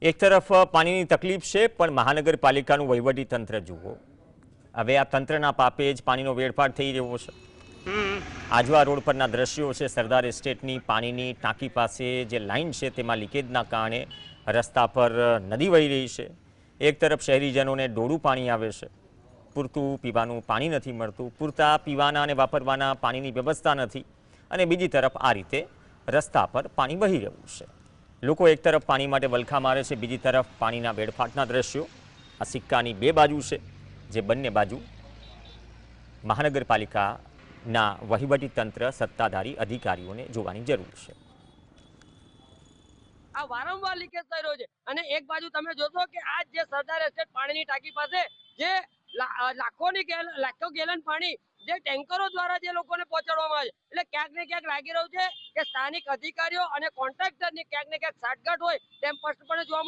એક તરફ પાણીની તકલીફ છે, પણ મહાનગરપાલિકાનું વહીવટી તંત્ર જુઓ. હવે આ તંત્રના પાપે જ પાણીનો વેડફાટ થઈ રહ્યો છે. આજવા રોડ પરના દ્રશ્યો છે. સરદાર એસ્ટેટની પાણીની ટાંકી પાસે જે લાઇન છે તેમાં લીકેજના કારણે રસ્તા પર નદી વહી રહી છે. એક તરફ શહેરીજનોને ડોળું પાણી આવે છે, પૂરતું પીવાનું પાણી નથી મળતું, પૂરતા પીવાના અને વાપરવાના પાણીની વ્યવસ્થા નથી, અને બીજી તરફ આ રીતે રસ્તા પર પાણી વહી રહ્યું છે. લોકો એક તરફ પાણી માટે વલખા મારે છે, બીજી તરફ પાણીના વેડફાટના દ્રશ્યો. આ સિક્કાની બે બાજુ છે, જે બંને બાજુ મહાનગરપાલિકાના વહીવટી તંત્ર, સત્તાધારી અધિકારીઓને જોવાની જરૂર છે. આ વારંવાર લીકેજ થઈ રહ્યો છે અને એક બાજુ તમે જોશો કે આ જે સરદાર એસ્ટેટ પાણીની ટાંકી પાસે જે લાખો ગેલન પાણી જે ટેન્કરો દ્વારા જે લોકોને પહોંચાડવામાં આવે છે, એટલે ક્યાંક ને ક્યાંક લાગી રહ્યું છે કે સ્થાનિક અધિકારીઓ અને કોન્ટ્રાક્ટરની ક્યાંક ને ક્યાંક સાંઠગાંઠ હોય તેમ સ્પષ્ટપણે જોવા